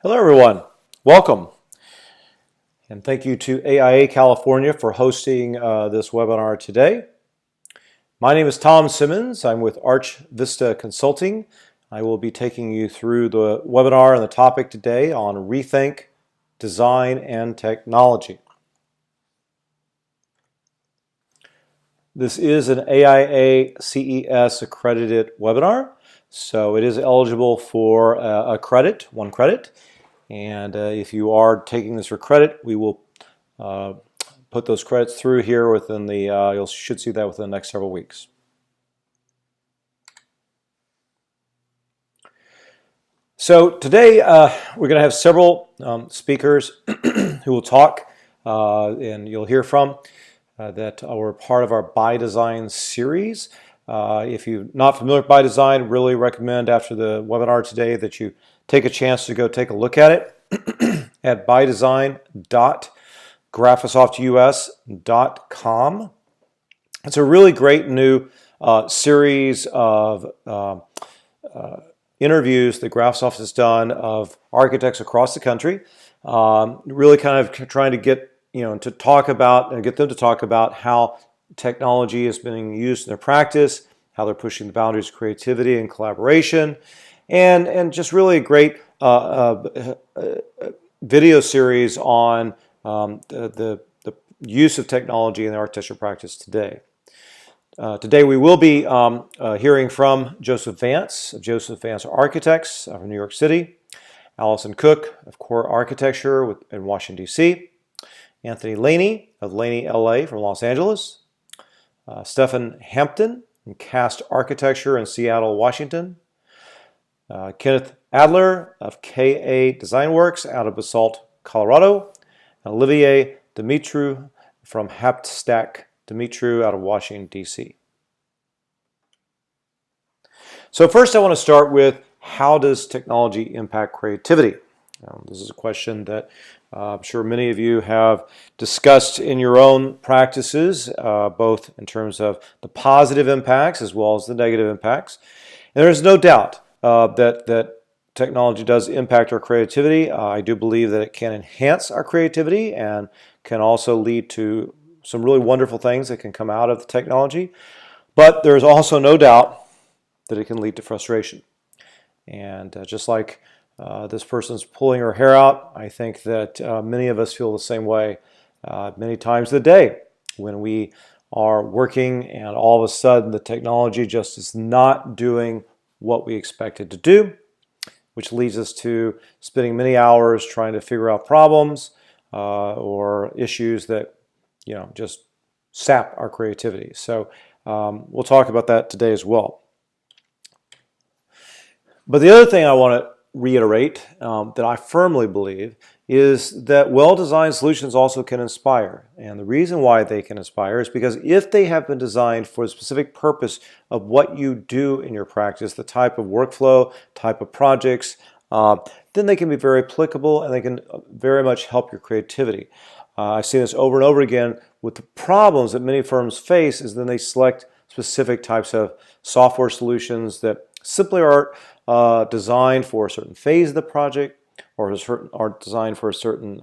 Hello everyone, welcome, and thank you to AIA California for hosting this webinar today. My name is Tom Simmons. I'm with Arch Vista Consulting. I will be taking you through the webinar and the topic today on Rethink, Design, and Technology. This is an AIA CES accredited webinar, so it is eligible for a credit, one credit. And if you are taking this for credit, we will put those credits through here within the, you should see that within the next several weeks. So today we're going to have several speakers who will talk and you'll hear from that were part of our By Design series. If you're not familiar with By Design, really recommend after the webinar today that you take a chance to go take a look at it at bydesign.graphisoftus.com. It's a really great new series of interviews that Graphisoft has done of architects across the country, really kind of trying to get to talk about and get them to talk about how technology is being used in their practice, how they're pushing the boundaries of creativity and collaboration, and just really a great video series on the use of technology in the architecture practice today. Today we will be hearing from Joseph Vance of Joseph Vance Architects from New York City, Allison Cook of Core Architecture in Washington, D.C., Anthony Laney of Laney, LA from Los Angeles, Stephen Hampton from Cast Architecture in Seattle, Washington, Kenneth Adler of KA Design Works out of Basalt, Colorado, and Olivier Dumitru from Hapstack Dumitru out of Washington, D.C. So first I want to start with, how does technology impact creativity? This is a question that I'm sure many of you have discussed in your own practices, both in terms of the positive impacts as well as the negative impacts. And there's no doubt that technology does impact our creativity. I do believe that it can enhance our creativity and can also lead to some really wonderful things that can come out of the technology. But there's also no doubt that it can lead to frustration. And just like this person's pulling her hair out, I think that many of us feel the same way many times a day when we are working and all of a sudden the technology just is not doing what we expected to do, which leads us to spending many hours trying to figure out problems or issues that just sap our creativity. So we'll talk about that today as well. But the other thing I want to reiterate that I firmly believe is that well-designed solutions also can inspire. And the reason why they can inspire is because if they have been designed for a specific purpose of what you do in your practice, the type of workflow, type of projects, then they can be very applicable and they can very much help your creativity. I've seen this over and over again with the problems that many firms face is then they select specific types of software solutions that simply aren't designed for a certain phase of the project or are designed for a certain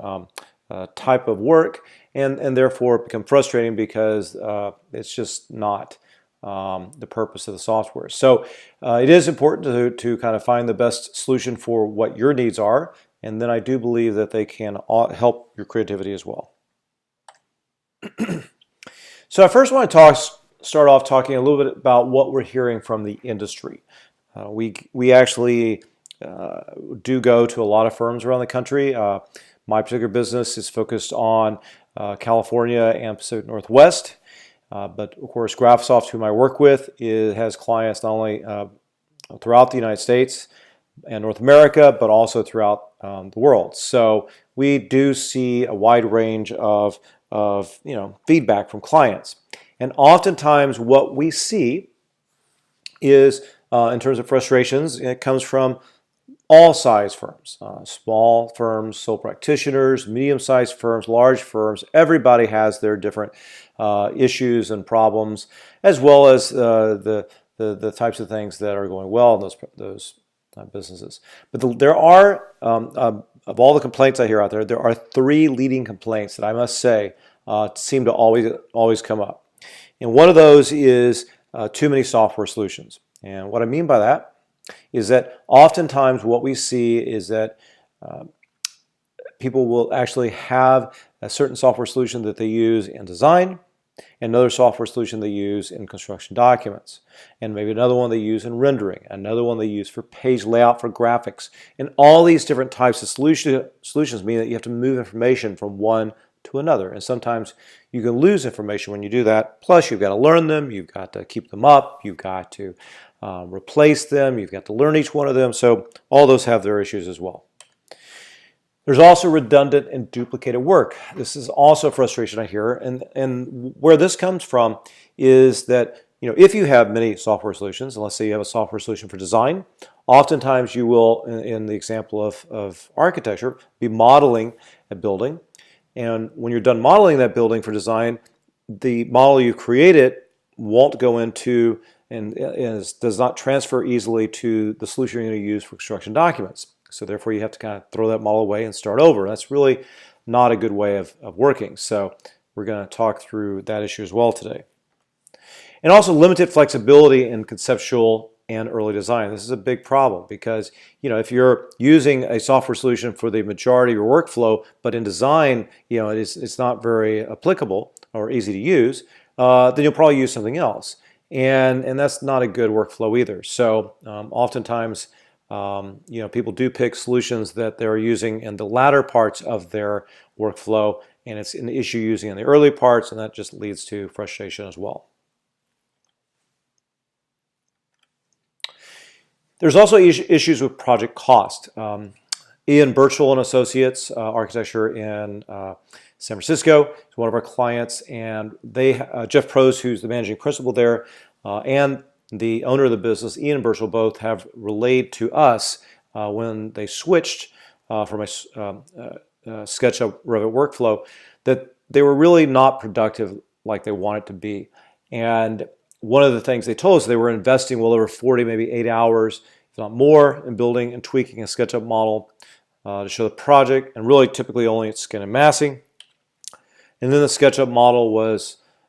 type of work and therefore become frustrating because it's just not the purpose of the software. So it is important to kind of find the best solution for what your needs are, and then I do believe that they can help your creativity as well. So I first want to start off talking a little bit about what we're hearing from the industry. We actually do go to a lot of firms around the country. My particular business is focused on California and Pacific Northwest, but of course Graphisoft, whom I work with, has clients not only throughout the United States and North America, but also throughout the world. So we do see a wide range of feedback from clients. And oftentimes what we see is, in terms of frustrations, it comes from all size firms, small firms, sole practitioners, medium-sized firms, large firms. Everybody has their different issues and problems, as well as the types of things that are going well in those businesses. But there are, of all the complaints I hear out there, there are three leading complaints that I must say seem to always come up. And one of those is too many software solutions. And what I mean by that is that oftentimes what we see is that people will actually have a certain software solution that they use in design, another software solution they use in construction documents, and maybe another one they use in rendering, another one they use for page layout for graphics. And all these different types of solutions mean that you have to move information from one to another. And sometimes you can lose information when you do that. Plus, you've got to learn them, you've got to keep them up, you've got to replace them, you've got to learn each one of them. So all those have their issues as well. There's also redundant and duplicated work. This is also a frustration I hear, and where this comes from is that if you have many software solutions, and let's say you have a software solution for design, oftentimes you will, in the example of architecture, be modeling a building, and when you're done modeling that building for design, the model you created won't go into and does not transfer easily to the solution you're going to use for construction documents. So therefore you have to kind of throw that model away and start over. That's really not a good way of working. So we're going to talk through that issue as well today. And also limited flexibility in conceptual and early design. This is a big problem because if you're using a software solution for the majority of your workflow, but in design it's not very applicable or easy to use, then you'll probably use something else. And that's not a good workflow either. So oftentimes people do pick solutions that they're using in the latter parts of their workflow, and it's an issue using in the early parts, and that just leads to frustration as well. There's also issues with project cost. Ian Birchall and Associates, architecture in San Francisco, is one of our clients, and Jeff Prose, who's the managing principal there, and the owner of the business, Ian Birchall, both have relayed to us when they switched from a SketchUp Revit workflow that they were really not productive like they wanted to be. And one of the things they told us, they were investing well over 40, maybe 8 hours, if not more, in building and tweaking a SketchUp model to show the project, and really typically only at skin and massing. And then the SketchUp model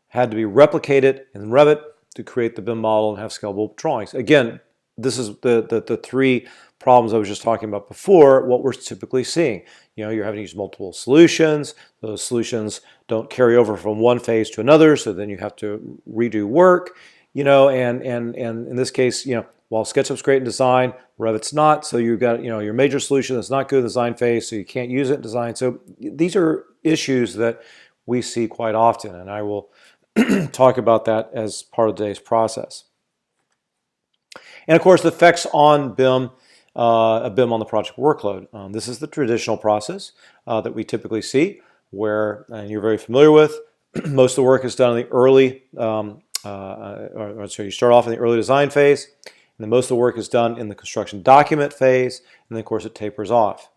had to be replicated in Revit to create the BIM model and have scalable drawings. Again, this is the three problems I was just talking about before, what we're typically seeing. You're having to use multiple solutions. Those solutions don't carry over from one phase to another, so then you have to redo work. And in this case, while SketchUp's great in design, Revit's not. So you've got your major solution that's not good in the design phase, so you can't use it in design. So these are issues that we see quite often, and I will talk about that as part of today's process. And of course, the effects on BIM, BIM on the project workload. This is the traditional process that we typically see, where, and you're very familiar with, most of the work is done in the early, so you start off in the early design phase, and then most of the work is done in the construction document phase, and then of course it tapers off.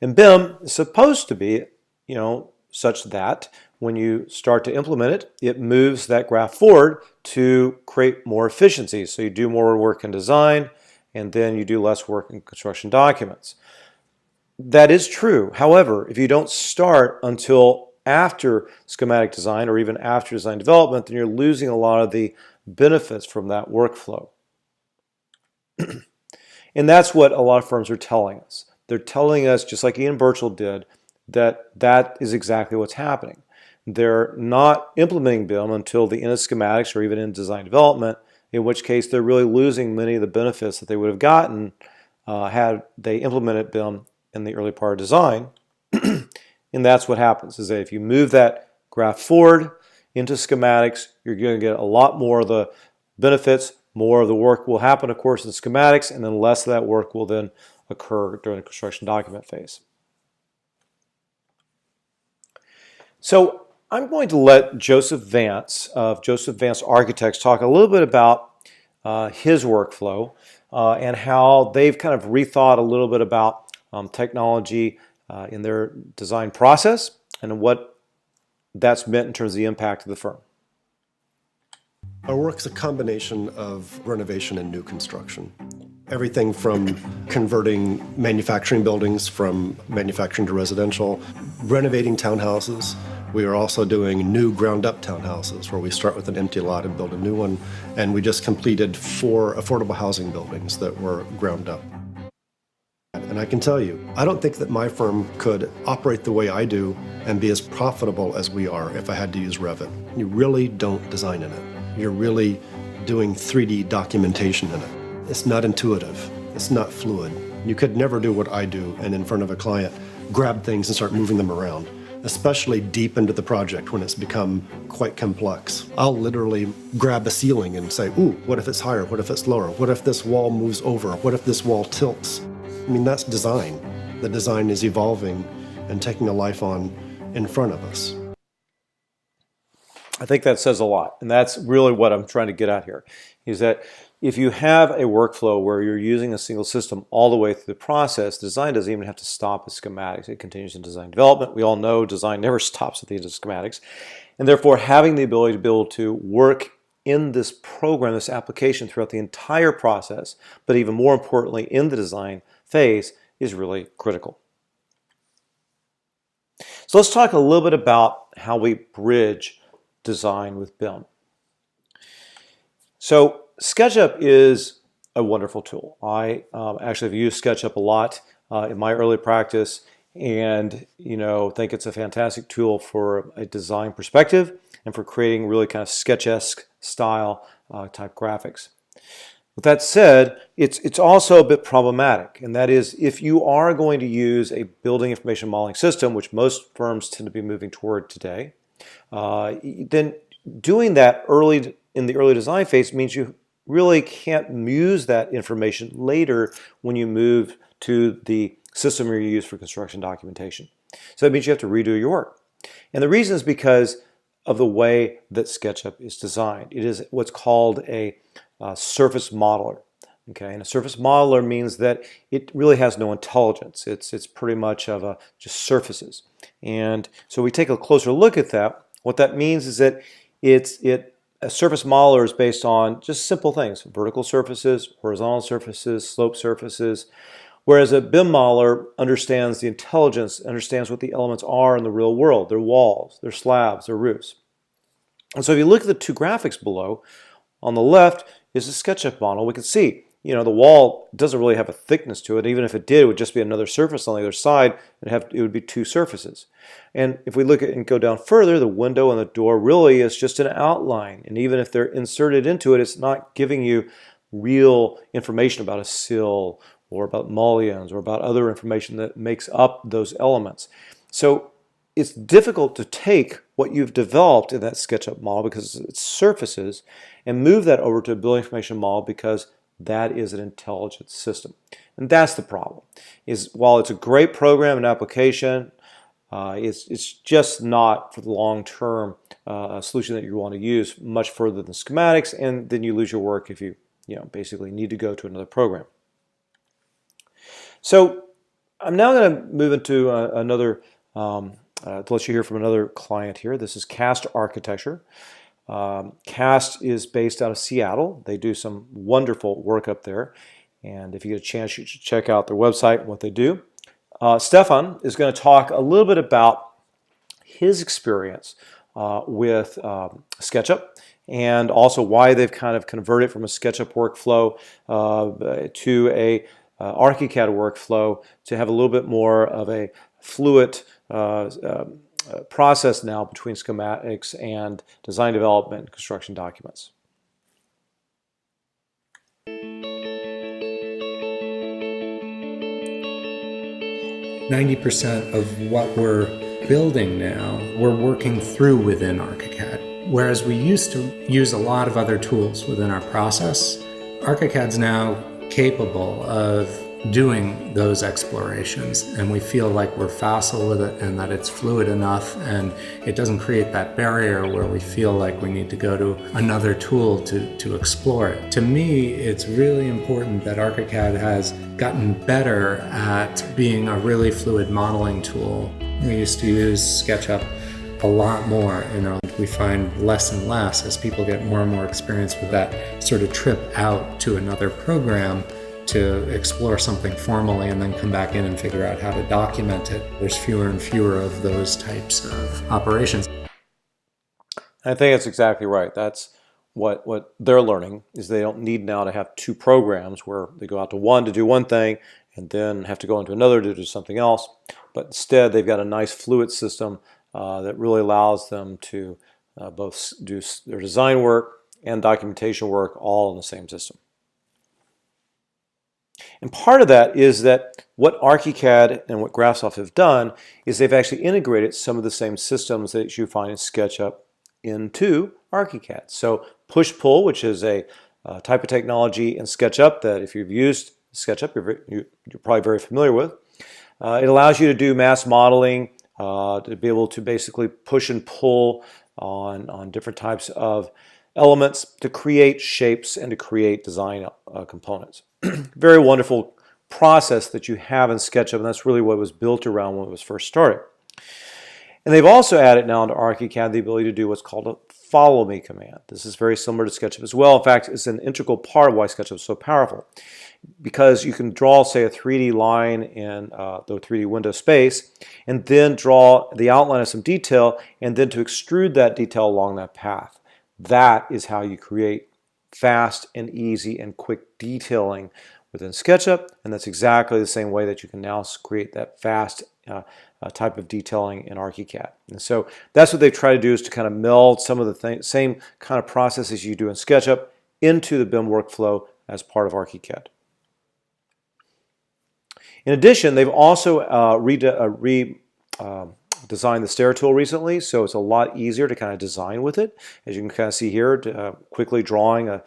And BIM is supposed to be, such that when you start to implement it, it moves that graph forward to create more efficiencies. So you do more work in design, and then you do less work in construction documents. That is true. However, if you don't start until after schematic design or even after design development, then you're losing a lot of the benefits from that workflow. And that's what a lot of firms are telling us. They're telling us, just like Ian Birchall did, that is exactly what's happening. They're not implementing BIM until the end of schematics or even in design development, in which case they're really losing many of the benefits that they would have gotten had they implemented BIM in the early part of design. And that's what happens, is that if you move that graph forward into schematics, you're going to get a lot more of the benefits. More of the work will happen, of course, in schematics, and then less of that work will then occur during the construction document phase. So I'm going to let Joseph Vance of Joseph Vance Architects talk a little bit about his workflow and how they've kind of rethought a little bit about technology in their design process and what that's meant in terms of the impact of the firm. Our work's a combination of renovation and new construction. Everything from converting manufacturing buildings from manufacturing to residential, renovating townhouses. We are also doing new ground-up townhouses where we start with an empty lot and build a new one. And we just completed 4 affordable housing buildings that were ground up. And I can tell you, I don't think that my firm could operate the way I do and be as profitable as we are if I had to use Revit. You really don't design in it. You're really doing 3D documentation in it. It's not intuitive. It's not fluid. You could never do what I do and in front of a client grab things and start moving them around, especially deep into the project when it's become quite complex. I'll literally grab a ceiling and say, ooh, what if it's higher? What if it's lower? What if this wall moves over? What if this wall tilts? I mean, that's design. The design is evolving and taking a life on in front of us. I think that says a lot, and that's really what I'm trying to get at here, is that if you have a workflow where you're using a single system all the way through the process, design doesn't even have to stop at schematics. It continues in design development. We all know design never stops at the end of schematics, and therefore having the ability to be able to work in this program, this application throughout the entire process, but even more importantly in the design phase is really critical. So let's talk a little bit about how we bridge design with BIM. So SketchUp is a wonderful tool. I actually have used SketchUp a lot in my early practice, and think it's a fantastic tool for a design perspective and for creating really kind of sketch-esque style type graphics. With that said, it's also a bit problematic, and that is if you are going to use a building information modeling system, which most firms tend to be moving toward today, then doing that in the early design phase means you really can't use that information later when you move to the system you use for construction documentation. So that means you have to redo your work. And the reason is because of the way that SketchUp is designed. It is what's called a surface modeler. Okay, and a surface modeler means that it really has no intelligence. It's pretty much of just surfaces. And so we take a closer look at that. What that means is that a surface modeler is based on just simple things: vertical surfaces, horizontal surfaces, slope surfaces. Whereas a BIM modeler understands the intelligence, understands what the elements are in the real world: their walls, their slabs, their roofs. And so if you look at the 2 graphics below, on the left is a SketchUp model. We can see, the wall doesn't really have a thickness to it. Even if it did, it would just be another surface on the other side. It would be 2 surfaces. And if we look at and go down further, the window and the door really is just an outline. And even if they're inserted into it, it's not giving you real information about a sill or about mullions or about other information that makes up those elements. So it's difficult to take what you've developed in that SketchUp model, because it's surfaces, and move that over to a building information model, because that is an intelligent system. And that's the problem, is while it's a great program and application, it's just not for the long-term solution that you want to use much further than schematics, and then you lose your work if you basically need to go to another program. So I'm now going to move into another to let you hear from another client here. This is Cast Architecture. Cast is based out of Seattle. They do some wonderful work up there, and if you get a chance, you should check out their website and what they do. Stefan is going to talk a little bit about his experience with SketchUp, and also why they've kind of converted from a SketchUp workflow to a ArchiCAD workflow to have a little bit more of a fluid process now between schematics and design development and construction documents. 90% of what we're building now, we're working through within ArchiCAD. Whereas we used to use a lot of other tools within our process, ArchiCAD's now capable of doing those explorations, and we feel like we're facile with it and that it's fluid enough, and it doesn't create that barrier where we feel like we need to go to another tool to explore it. To me, it's really important that ArchiCAD has gotten better at being a really fluid modeling tool. We used to use SketchUp a lot more, we find less and less as people get more and more experience with that sort of trip out to another program to explore something formally and then come back in and figure out how to document it. There's fewer and fewer of those types of operations. I think that's exactly right. That's what they're learning, is they don't need now to have two programs where they go out to one to do one thing and then have to go into another to do something else. But instead, they've got a nice fluid system that really allows them to both do their design work and documentation work all in the same system. And part of that is that what ArchiCAD and what Graphisoft have done is they've actually integrated some of the same systems that you find in SketchUp into ArchiCAD. So push-pull, which is a type of technology in SketchUp that if you've used SketchUp, you're probably very familiar with. It allows you to do mass modeling, to be able to basically push and pull on different types of elements to create shapes and to create design components. Very wonderful process that you have in SketchUp, and that's really what it was built around when it was first started. And they've also added now into ArchiCAD the ability to do what's called a follow me command. This is very similar to SketchUp as well. In fact, it's an integral part of why SketchUp is so powerful, because you can draw, say, a 3D line in the 3D window space and then draw the outline of some detail and then to extrude that detail along that path. That is how you create fast and easy and quick detailing within SketchUp, and that's exactly the same way that you can now create that fast type of detailing in ArchiCAD. And so that's what they've tried to do, is to kind of meld some of the same kind of processes you do in SketchUp into the BIM workflow as part of ArchiCAD. In addition, they've also designed the stair tool recently, so it's a lot easier to kind of design with it. As you can kind of see here, quickly drawing a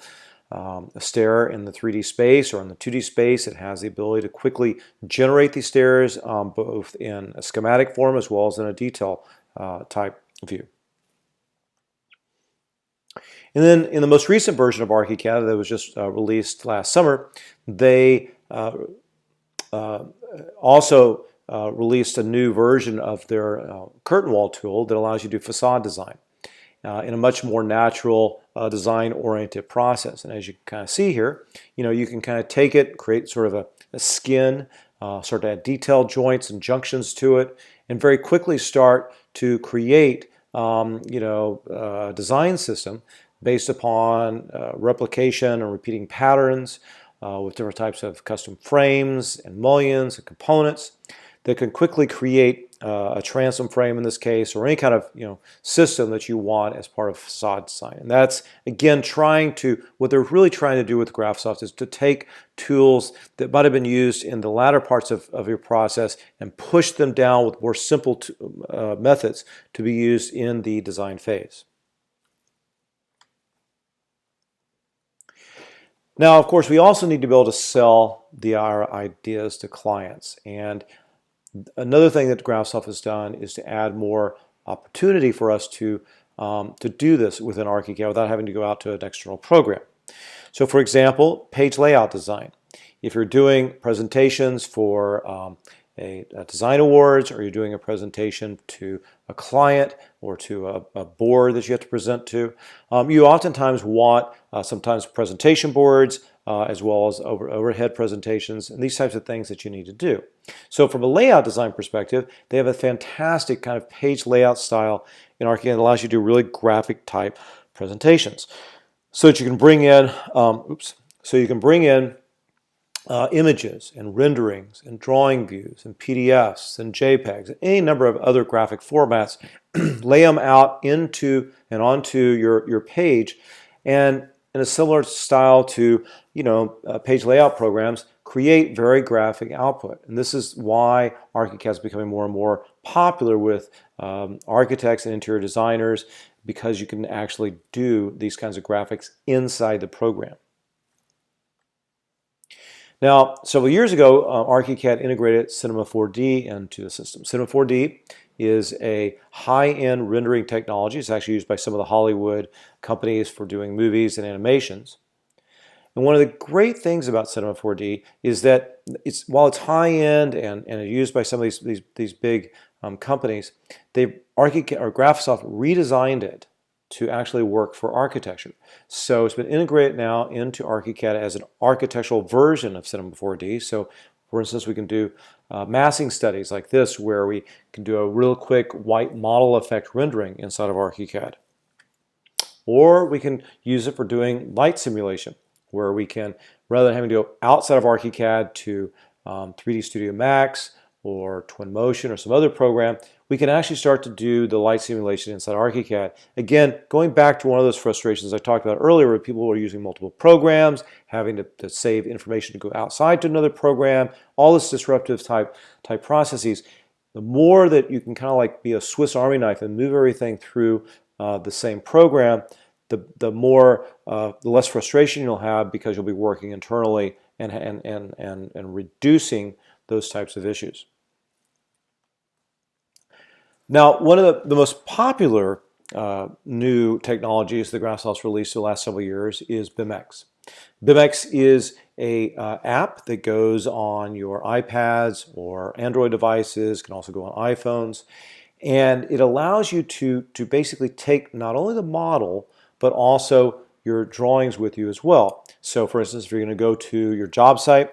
stair in the 3D space or in the 2D space, it has the ability to quickly generate these stairs both in a schematic form as well as in a detail type view. And then in the most recent version of ArchiCAD that was just released last summer, they also released a new version of their curtain wall tool that allows you to do facade design in a much more natural design-oriented process. And as you can kind of see here, you can kind of take it, create sort of a skin, start to add detailed joints and junctions to it, and very quickly start to create a design system based upon replication and repeating patterns with different types of custom frames and mullions and components that can quickly create a transom frame in this case, or any kind of system that you want as part of facade design. And that's, again, what they're really trying to do with Graphisoft is to take tools that might have been used in the latter parts of your process and push them down with more simple methods to be used in the design phase. Now, of course, we also need to be able to sell our ideas to clients. And another thing that Graphisoft has done is to add more opportunity for us to do this within ArchiCAD without having to go out to an external program. So, for example, page layout design. If you're doing presentations for a design awards, or you're doing a presentation to a client or to a board that you have to present to, you oftentimes want sometimes presentation boards as well as overhead presentations and these types of things that you need to do. So from a layout design perspective, they have a fantastic kind of page layout style in ArchiCAD that allows you to do really graphic type presentations, so that you can bring in images and renderings and drawing views and PDFs and JPEGs and any number of other graphic formats, lay them out into and onto your page, and in a similar style to page layout programs, create very graphic output. And this is why ArchiCAD is becoming more and more popular with architects and interior designers, because you can actually do these kinds of graphics inside the program. Now, several years ago, ArchiCAD integrated Cinema 4D into the system. Cinema 4D is a high-end rendering technology. It's actually used by some of the Hollywood companies for doing movies and animations. And one of the great things about Cinema 4D is that while it's high-end and it's used by some of these big companies, Graphisoft redesigned it to actually work for architecture. So it's been integrated now into ArchiCAD as an architectural version of Cinema 4D. So for instance, we can do massing studies like this where we can do a real quick white model effect rendering inside of ArchiCAD. Or we can use it for doing light simulation, where we can, rather than having to go outside of ArchiCAD to 3D Studio Max or Twinmotion or some other program, we can actually start to do the light simulation inside ArchiCAD. Again, going back to one of those frustrations I talked about earlier where people were using multiple programs, having to save information to go outside to another program, all this disruptive type processes. The more that you can kind of like be a Swiss Army knife and move everything through the same program, the less frustration you'll have because you'll be working internally and reducing those types of issues. Now, one of the most popular new technologies that Graphisoft's released in the last several years is BIMX. BIMX is a app that goes on your iPads or Android devices, can also go on iPhones, and it allows you to basically take not only the model, but also your drawings with you as well. So for instance, if you're going to go to your job site,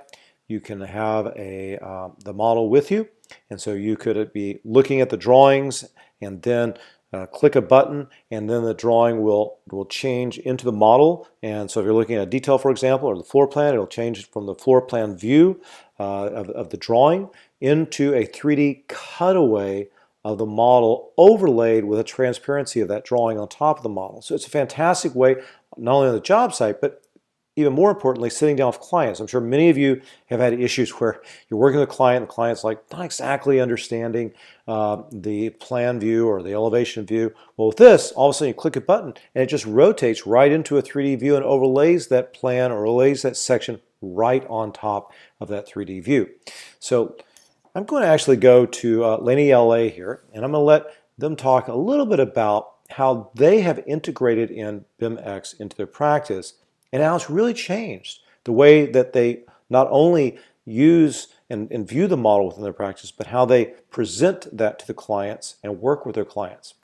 you can have the model with you. And so you could be looking at the drawings and then click a button, and then the drawing will change into the model. And so if you're looking at a detail, for example, or the floor plan, it'll change from the floor plan view of the drawing into a 3D cutaway of the model overlaid with a transparency of that drawing on top of the model. So it's a fantastic way, not only on the job site, but even more importantly, sitting down with clients. I'm sure many of you have had issues where you're working with a client, the client's like not exactly understanding the plan view or the elevation view. Well, with this, all of a sudden you click a button and it just rotates right into a 3D view and overlays that plan or overlays that section right on top of that 3D view. So I'm going to actually go to Laney LA here, and I'm going to let them talk a little bit about how they have integrated in BIMX into their practice and how it's really changed the way that they not only use and view the model within their practice, but how they present that to the clients and work with their clients.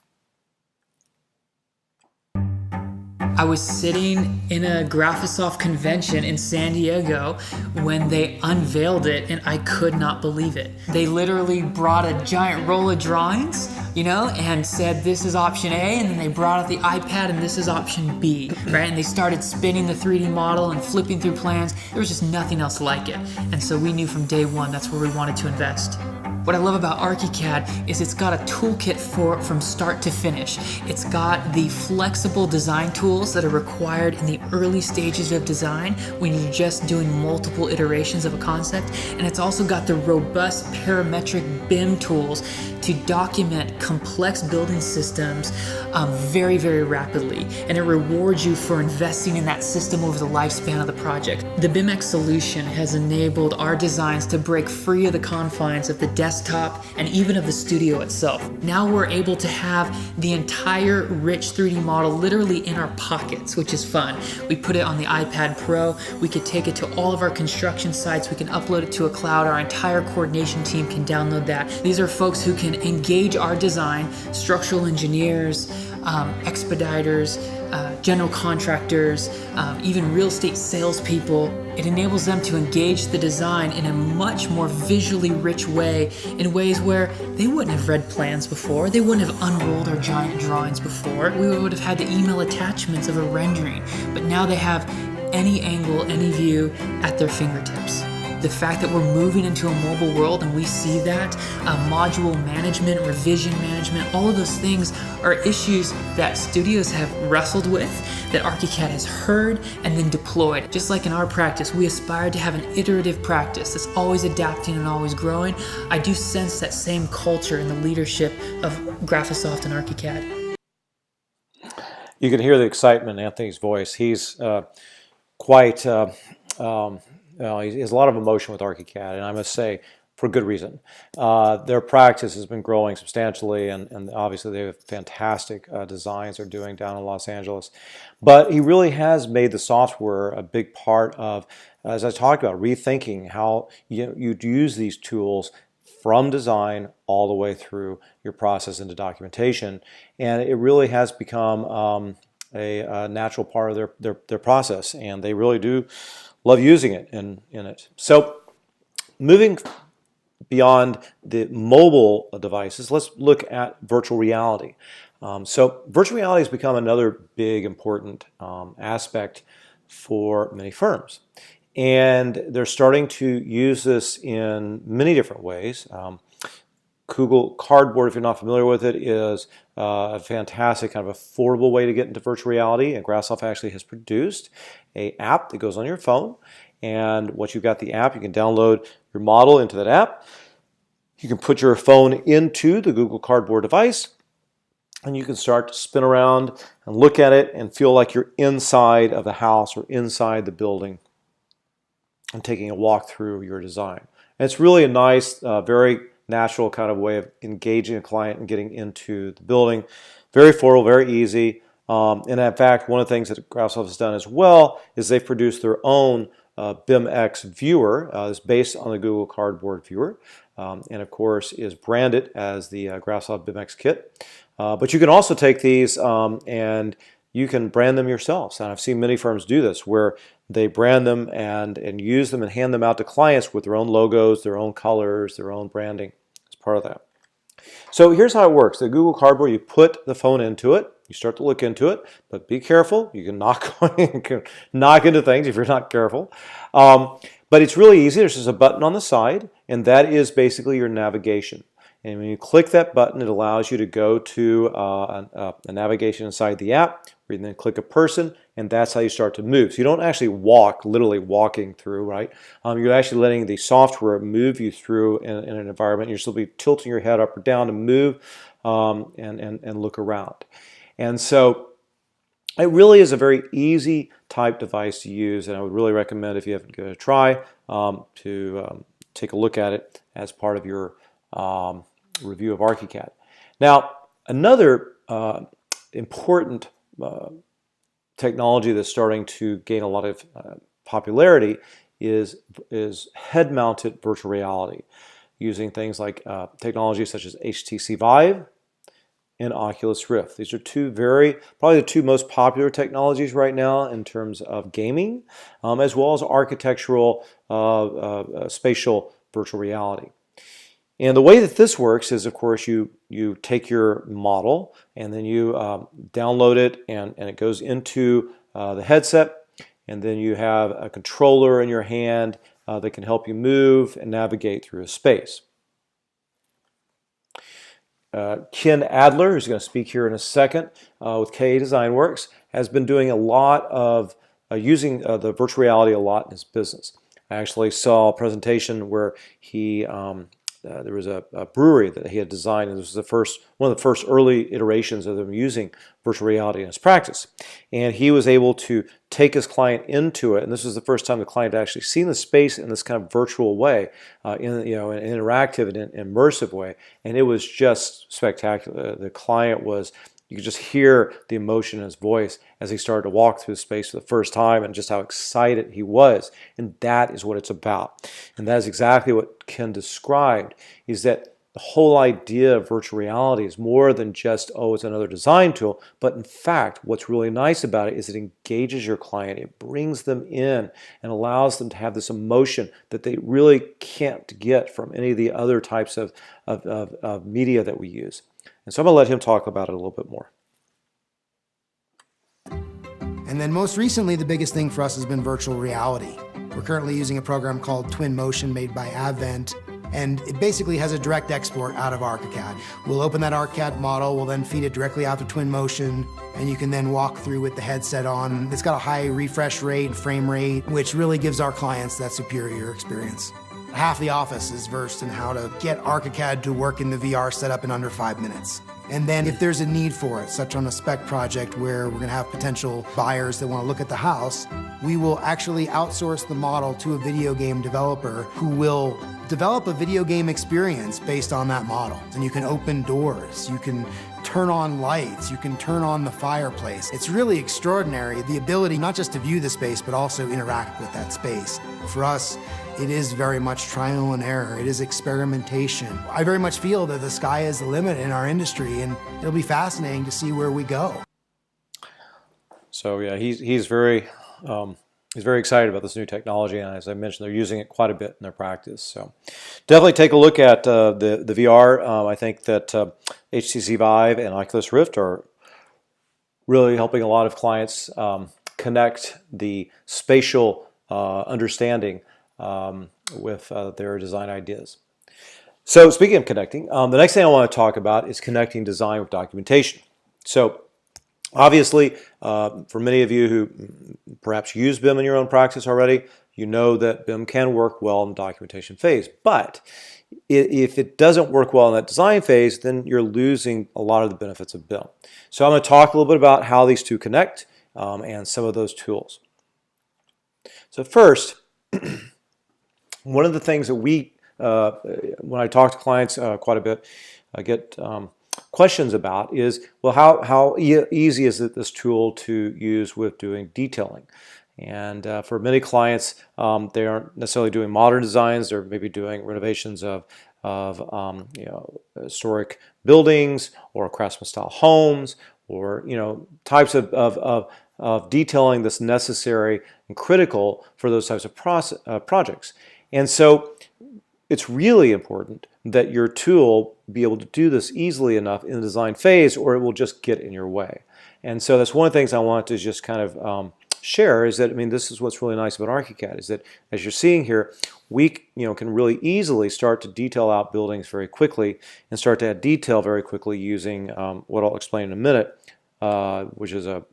I was sitting in a Graphisoft convention in San Diego when they unveiled it, and I could not believe it. They literally brought a giant roll of drawings, and said this is option A, and then they brought out the iPad and this is option B, right? And they started spinning the 3D model and flipping through plans. There was just nothing else like it. And so we knew from day one that's where we wanted to invest. What I love about ArchiCAD is it's got a toolkit from start to finish. It's got the flexible design tools that are required in the early stages of design when you're just doing multiple iterations of a concept. And it's also got the robust parametric BIM tools to document complex building systems very, very rapidly. And it rewards you for investing in that system over the lifespan of the project. The BIMX solution has enabled our designs to break free of the confines of the desktop and even of the studio itself. Now we're able to have the entire rich 3D model literally in our pockets, which is fun. We put it on the iPad Pro. We could take it to all of our construction sites. We can upload it to a cloud. Our entire coordination team can download that. These are folks who can engage our design, structural engineers, expediters, general contractors, even real estate salespeople. It enables them to engage the design in a much more visually rich way, in ways where they wouldn't have read plans before, they wouldn't have unrolled our giant drawings before, we would have had the email attachments of a rendering, but now they have any angle, any view at their fingertips. The fact that we're moving into a mobile world and we see that, module management, revision management, all of those things are issues that studios have wrestled with, that ArchiCAD has heard and then deployed. Just like in our practice, we aspire to have an iterative practice that's always adapting and always growing. I do sense that same culture in the leadership of Graphisoft and ArchiCAD. You can hear the excitement in Anthony's voice. He's quite... he has a lot of emotion with ArchiCAD, and I must say, for good reason. Their practice has been growing substantially, and obviously they have fantastic designs they're doing down in Los Angeles. But he really has made the software a big part of, as I talked about, rethinking how you'd use these tools from design all the way through your process into documentation. And it really has become a natural part of their process, and they really do love using it in it. So moving beyond the mobile devices, let's look at virtual reality. So virtual reality has become another big important aspect for many firms. And they're starting to use this in many different ways. Google Cardboard, if you're not familiar with it, is a fantastic kind of affordable way to get into virtual reality. And Grassoff actually has produced an app that goes on your phone. And once you've got the app, you can download your model into that app. You can put your phone into the Google Cardboard device, and you can start to spin around and look at it and feel like you're inside of the house or inside the building and taking a walk through your design. And it's really a nice, very natural kind of way of engaging a client and getting into the building. Very affordable, very easy. And in fact, one of the things that Grassoff has done as well is they've produced their own BIMX viewer. It's based on the Google Cardboard viewer, and of course is branded as the Grassoff BIMX kit. But you can also take these and you can brand them yourselves. And I've seen many firms do this where they brand them and use them and hand them out to clients with their own logos, their own colors, their own branding as part of that. So here's how it works. The Google Cardboard, you put the phone into it, you start to look into it, but be careful. You can knock into things if you're not careful. But it's really easy. There's just a button on the side, and that is basically your navigation. And when you click that button, it allows you to go to a navigation inside the app, where you then click a person, and that's how you start to move. So you don't actually walk, literally walking through, right? You're actually letting the software move you through in an environment. You're still be tilting your head up or down to move and look around. And so it really is a very easy type device to use, and I would really recommend, if you haven't given it a try, to take a look at it as part of your review of ArchiCAD. Now, another important technology that's starting to gain a lot of popularity is head-mounted virtual reality, using things like technologies such as HTC Vive and Oculus Rift. These are probably the two most popular technologies right now in terms of gaming, as well as architectural spatial virtual reality. And the way that this works is, of course, you take your model and then you download it, and it goes into the headset, and then you have a controller in your hand that can help you move and navigate through a space. Ken Adler, who's going to speak here in a second with KA Design Works, has been doing a lot of using the virtual reality a lot in his business. I actually saw a presentation where he there was a brewery that he had designed, and this was one of the first early iterations of them using virtual reality in his practice. And he was able to take his client into it, and this was the first time the client had actually seen the space in this kind of virtual way, in an interactive and immersive way, and it was just spectacular. The client was, you could just hear the emotion in his voice as he started to walk through the space for the first time, and just how excited he was. And that is what it's about. And that is exactly what Ken described, is that the whole idea of virtual reality is more than just, oh, it's another design tool, but in fact, what's really nice about it is it engages your client. It brings them in and allows them to have this emotion that they really can't get from any of the other types of media that we use. And so I'm going to let him talk about it a little bit more. And then most recently, the biggest thing for us has been virtual reality. We're currently using a program called Twin Motion made by Advent, and it basically has a direct export out of ArchiCAD. We'll open that ArchiCAD model, we'll then feed it directly out to Twin Motion, and you can then walk through with the headset on. It's got a high refresh rate, frame rate, which really gives our clients that superior experience. Half the office is versed in how to get ArchiCAD to work in the VR setup in under 5 minutes. And then if there's a need for it, such on a spec project where we're gonna have potential buyers that wanna look at the house, we will actually outsource the model to a video game developer who will develop a video game experience based on that model. And you can open doors, you can turn on lights, you can turn on the fireplace. It's really extraordinary, the ability not just to view the space, but also interact with that space. For us, it is very much trial and error. It is experimentation. I very much feel that the sky is the limit in our industry, and it'll be fascinating to see where we go. So yeah, he's very excited about this new technology, and as I mentioned, they're using it quite a bit in their practice. So definitely take a look at the VR. I think that HTC Vive and Oculus Rift are really helping a lot of clients connect the spatial understanding with their design ideas. So speaking of connecting, the next thing I want to talk about is connecting design with documentation. So obviously, for many of you who perhaps use BIM in your own practice already, you know that BIM can work well in the documentation phase. But if it doesn't work well in that design phase, then you're losing a lot of the benefits of BIM. So I'm going to talk a little bit about how these two connect and some of those tools. So first, one of the things that when I talk to clients quite a bit, I get questions about is, well, how easy is it this tool to use with doing detailing? And for many clients, they aren't necessarily doing modern designs. They're maybe doing renovations of historic buildings or craftsman style homes, or types of detailing that's necessary and critical for those types of projects. And so it's really important that your tool be able to do this easily enough in the design phase, or it will just get in your way. And so that's one of the things I want to just kind of share, is that, this is what's really nice about ArchiCAD, is that as you're seeing here, we can really easily start to detail out buildings very quickly and start to add detail very quickly using what I'll explain in a minute, which is a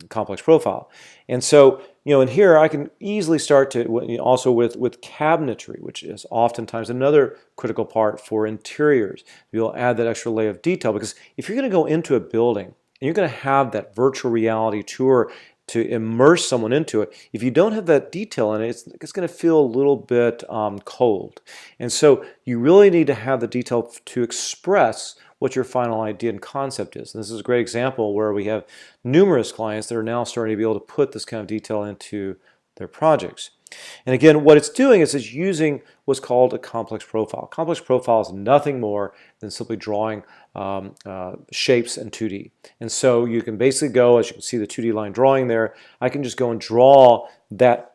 complex profile. And so, in here I can easily start to, also with cabinetry, which is oftentimes another critical part for interiors. You'll add that extra layer of detail, because if you're going to go into a building and you're going to have that virtual reality tour to immerse someone into it, if you don't have that detail in it, it's going to feel a little bit cold. And so you really need to have the detail to express what your final idea and concept is. And this is a great example where we have numerous clients that are now starting to be able to put this kind of detail into their projects. And again, what it's doing is it's using what's called a complex profile. Complex profile is nothing more than simply drawing shapes in 2D. And so you can basically go, as you can see the 2D line drawing there, I can just go and draw that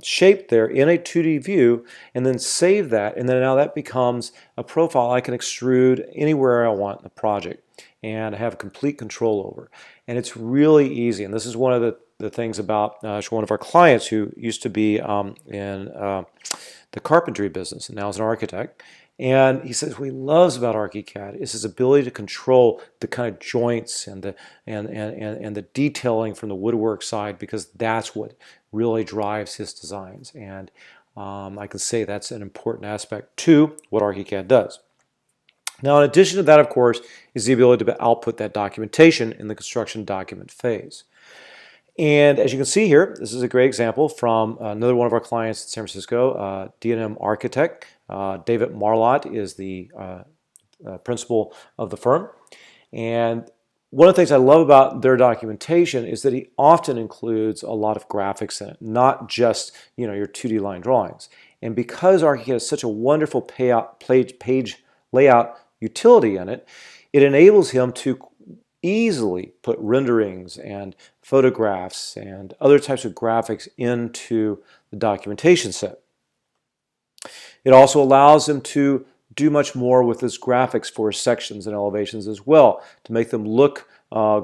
shape there in a 2D view and then save that, and then now that becomes a profile I can extrude anywhere I want in the project and have complete control over. And it's really easy, and this is one of the things about one of our clients who used to be in the carpentry business and now is an architect. And he says what he loves about ArchiCAD is his ability to control the kind of joints and the detailing from the woodwork side, because that's what really drives his designs. And I can say that's an important aspect to what ArchiCAD does. Now, in addition to that, of course, is the ability to output that documentation in the construction document phase. And as you can see here, this is a great example from another one of our clients in San Francisco, D&M Architect. David Marlott is the principal of the firm. And one of the things I love about their documentation is that he often includes a lot of graphics in it, not just your 2D line drawings. And because ArchiCAD has such a wonderful page layout utility in it, it enables him to easily put renderings and photographs and other types of graphics into the documentation set. It also allows him to do much more with his graphics for his sections and elevations as well, to make them look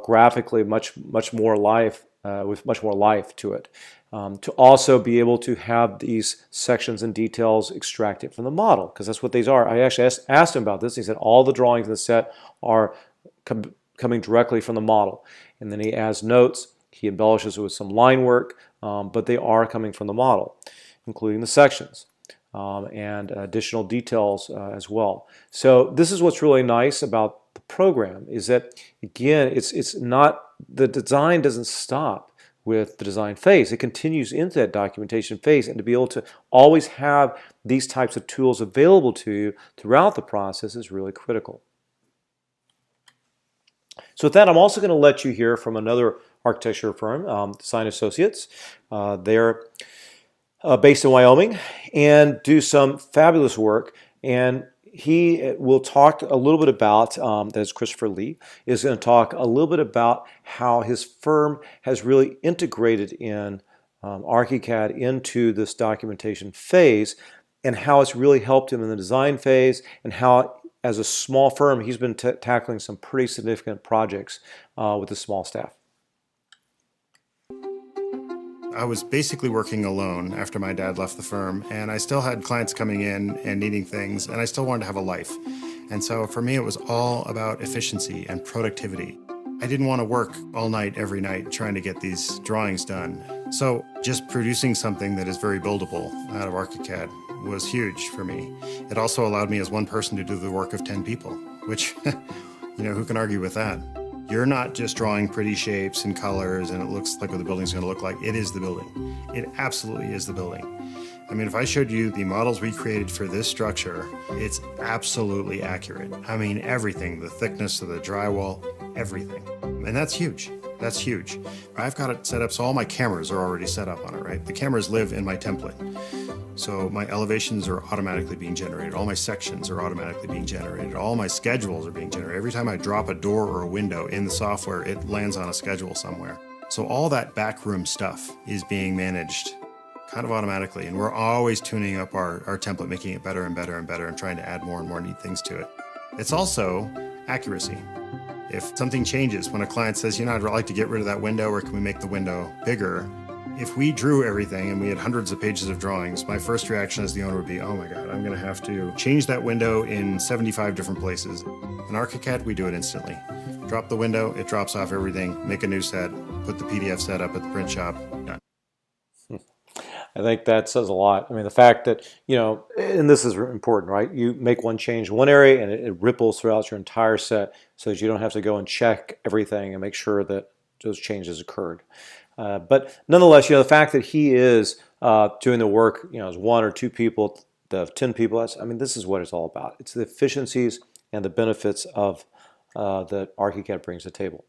graphically much more life, with much more life to it. To also be able to have these sections and details extracted from the model, because that's what these are. I actually asked him about this. He said all the drawings in the set are coming directly from the model. And then he adds notes, he embellishes with some line work, but they are coming from the model, including the sections. And additional details as well. So this is what's really nice about the program, is that, again, it's not, the design doesn't stop with the design phase. It continues into that documentation phase, and to be able to always have these types of tools available to you throughout the process is really critical. So with that, I'm also going to let you hear from another architecture firm, Design Associates. They're based in Wyoming, and do some fabulous work. And he will talk a little bit about, that's Christopher Lee, is going to talk a little bit about how his firm has really integrated in ArchiCAD into this documentation phase, and how it's really helped him in the design phase, and how as a small firm he's been tackling some pretty significant projects with a small staff. I was basically working alone after my dad left the firm, and I still had clients coming in and needing things, and I still wanted to have a life. And so for me, it was all about efficiency and productivity. I didn't want to work all night, every night, trying to get these drawings done. So just producing something that is very buildable out of ArchiCAD was huge for me. It also allowed me as one person to do the work of 10 people, which, who can argue with that? You're not just drawing pretty shapes and colors and it looks like what the building's going to look like. It is the building. It absolutely is the building. I mean, if I showed you the models we created for this structure, it's absolutely accurate. I mean, everything, the thickness of the drywall, everything. And that's huge. That's huge. I've got it set up so all my cameras are already set up on it, right? The cameras live in my template. So my elevations are automatically being generated. All my sections are automatically being generated. All my schedules are being generated. Every time I drop a door or a window in the software, it lands on a schedule somewhere. So all that backroom stuff is being managed kind of automatically. And we're always tuning up our template, making it better and better and better, and trying to add more and more neat things to it. It's also accuracy. If something changes, when a client says, I'd like to get rid of that window, or can we make the window bigger? If we drew everything and we had hundreds of pages of drawings, my first reaction as the owner would be, oh my God, I'm going to have to change that window in 75 different places. In ArchiCAD, we do it instantly. Drop the window, it drops off everything, make a new set, put the PDF set up at the print shop, done. I think that says a lot. I mean, the fact that, and this is important, right? You make one change in one area and it ripples throughout your entire set, so that you don't have to go and check everything and make sure that those changes occurred. But nonetheless, the fact that he is doing the work, as one or two people, the 10 people, this is what it's all about. It's the efficiencies and the benefits of that ArchiCAD brings to the table.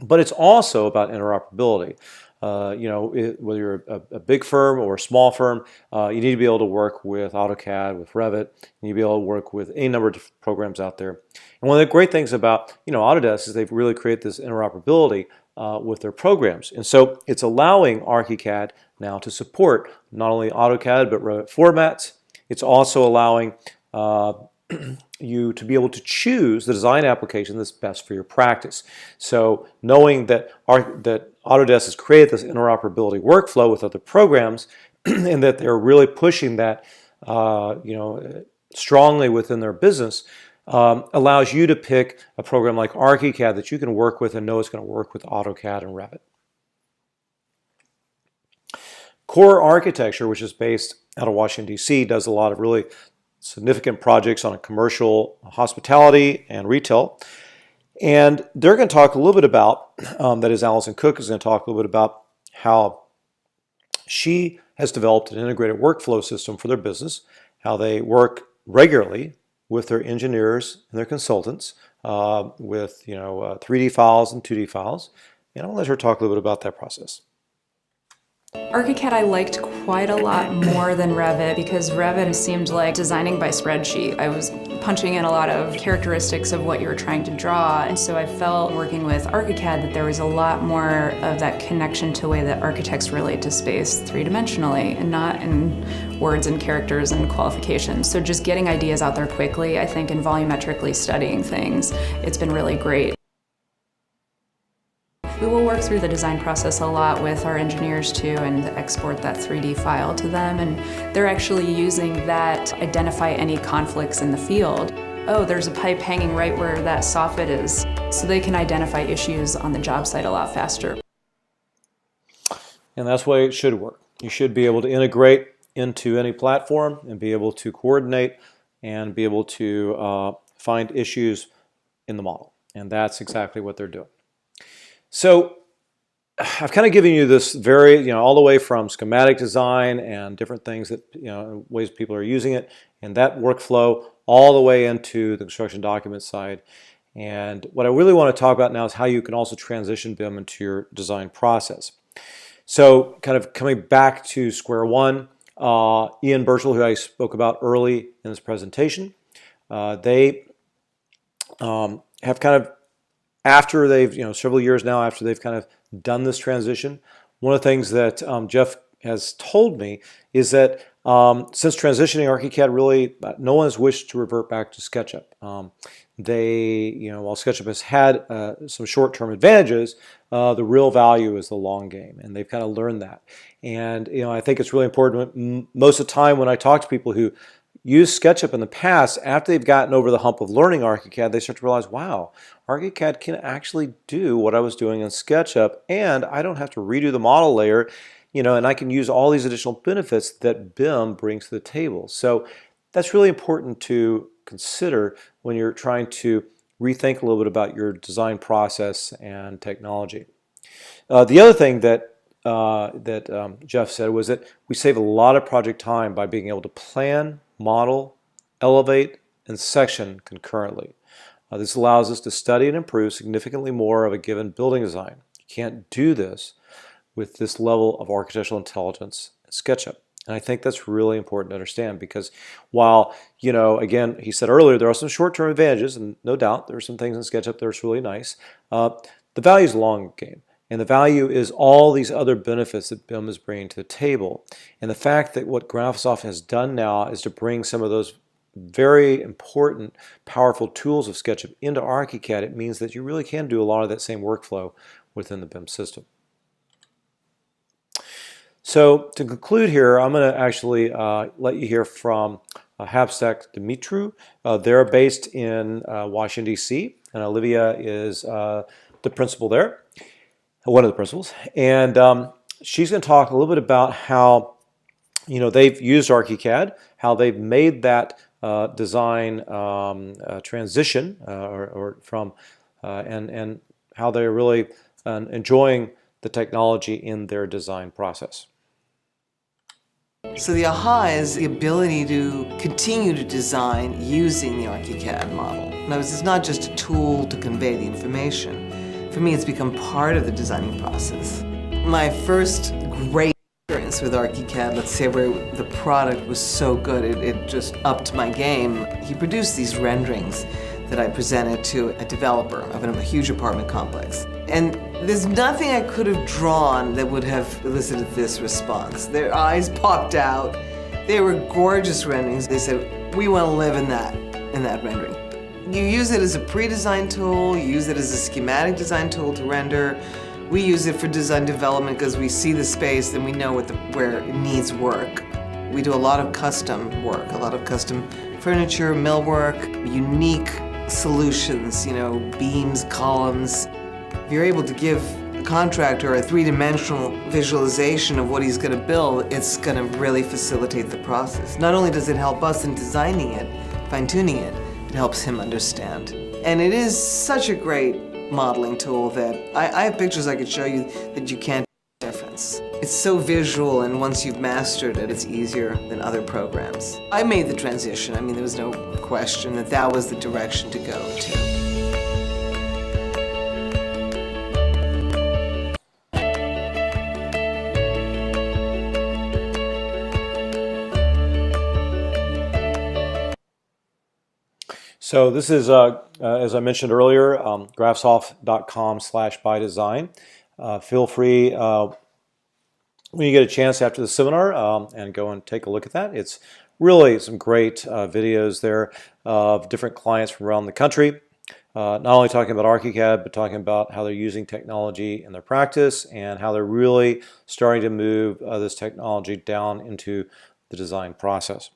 But it's also about interoperability. Whether you're a big firm or a small firm, you need to be able to work with AutoCAD, with Revit. You need to be able to work with any number of different programs out there. And one of the great things about Autodesk is they've really created this interoperability with their programs. And so it's allowing ArchiCAD now to support not only AutoCAD but Revit formats. It's also allowing you to be able to choose the design application that's best for your practice. So knowing that Autodesk has created this interoperability workflow with other programs and that they're really pushing that strongly within their business, allows you to pick a program like ArchiCAD that you can work with and know it's going to work with AutoCAD and Revit. Core Architecture, which is based out of Washington, D.C., does a lot of really significant projects on commercial hospitality and retail. And they're going to talk a little bit about, that is, Allison Cook is going to talk a little bit about how she has developed an integrated workflow system for their business, how they work regularly with their engineers and their consultants with 3D files and 2D files. And I'll let her talk a little bit about that process. ArchiCAD I liked quite a lot more than Revit because Revit seemed like designing by spreadsheet. I was punching in a lot of characteristics of what you were trying to draw, and so I felt working with ArchiCAD that there was a lot more of that connection to the way that architects relate to space three-dimensionally and not in words and characters and qualifications. So just getting ideas out there quickly, I think, and volumetrically studying things, it's been really great. We will work through the design process a lot with our engineers too and export that 3D file to them, and they're actually using that to identify any conflicts in the field. Oh, there's a pipe hanging right where that soffit is, so they can identify issues on the job site a lot faster. And that's the way it should work. You should be able to integrate into any platform and be able to coordinate and be able to find issues in the model. And that's exactly what they're doing. So I've kind of given you this very, all the way from schematic design and different things that, ways people are using it and that workflow all the way into the construction document side. And what I really want to talk about now is how you can also transition them into your design process. So kind of coming back to square one, Ian Birchall, who I spoke about early in this presentation. They have kind of, after they've, several years now after they've kind of done this transition, one of the things that Jeff has told me is that since transitioning ArchiCAD, really no one has wished to revert back to SketchUp. While SketchUp has had some short-term advantages, the real value is the long game, and they've kind of learned that. And I think it's really important. Most of the time when I talk to people who use SketchUp in the past, after they've gotten over the hump of learning ArchiCAD, they start to realize, wow, ArchiCAD can actually do what I was doing in SketchUp, and I don't have to redo the model layer, and I can use all these additional benefits that BIM brings to the table. So that's really important to consider when you're trying to rethink a little bit about your design process and technology. The other thing that Jeff said was that we save a lot of project time by being able to plan, model, elevate, and section concurrently. This allows us to study and improve significantly more of a given building design. You can't do this with this level of architectural intelligence in SketchUp. And I think that's really important to understand, because while, again, he said earlier, there are some short-term advantages, and no doubt there are some things in SketchUp that are really nice, the value is the long game. And the value is all these other benefits that BIM is bringing to the table. And the fact that what Graphisoft has done now is to bring some of those very important, powerful tools of SketchUp into ArchiCAD, it means that you really can do a lot of that same workflow within the BIM system. So to conclude here, I'm going to actually let you hear from Habstack Dumitru. They're based in Washington, D.C., and Olivia is the principal there, one of the principals. And she's going to talk a little bit about how they've used ArchiCAD, how they've made that design transition, and how they're really enjoying the technology in their design process. So the AHA is the ability to continue to design using the ArchiCAD model. In other words, it's not just a tool to convey the information. For me, it's become part of the designing process. My first great experience with ArchiCAD, let's say where the product was so good, it just upped my game. He produced these renderings that I presented to a developer of a huge apartment complex. And there's nothing I could have drawn that would have elicited this response. Their eyes popped out. They were gorgeous renderings. They said, we want to live in that rendering. You use it as a pre-design tool, you use it as a schematic design tool to render. We use it for design development because we see the space and we know where it needs work. We do a lot of custom work, a lot of custom furniture, millwork, unique solutions, beams, columns. If you're able to give a contractor a three-dimensional visualization of what he's going to build, it's going to really facilitate the process. Not only does it help us in designing it, fine-tuning it, it helps him understand. And it is such a great modeling tool that I have pictures I could show you that you can't tell the difference. It's so visual, and once you've mastered it, it's easier than other programs. I made the transition. There was no question that was the direction to go to. So this is, as I mentioned earlier, graphisoft.com/bydesign. Feel free when you get a chance after the seminar and go and take a look at that. It's really some great videos there of different clients from around the country, not only talking about ArchiCAD, but talking about how they're using technology in their practice and how they're really starting to move this technology down into the design process.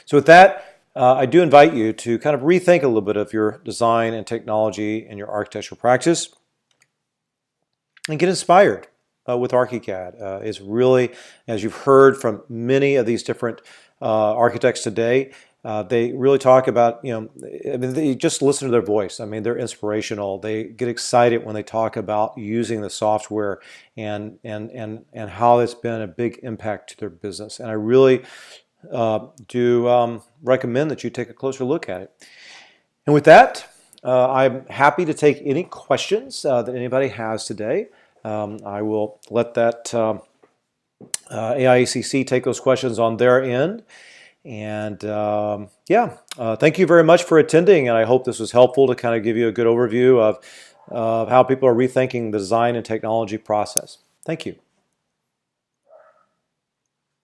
So with that, I do invite you to kind of rethink a little bit of your design and technology and your architectural practice and get inspired with ArchiCAD. It's really, as you've heard from many of these different architects today, they really talk about, they just listen to their voice. They're inspirational. They get excited when they talk about using the software and how it's been a big impact to their business. And I really do recommend that you take a closer look at it. And with that, I'm happy to take any questions that anybody has today. I will let that AIACC take those questions on their end. And thank you very much for attending, and I hope this was helpful to kind of give you a good overview of how people are rethinking the design and technology process. Thank you.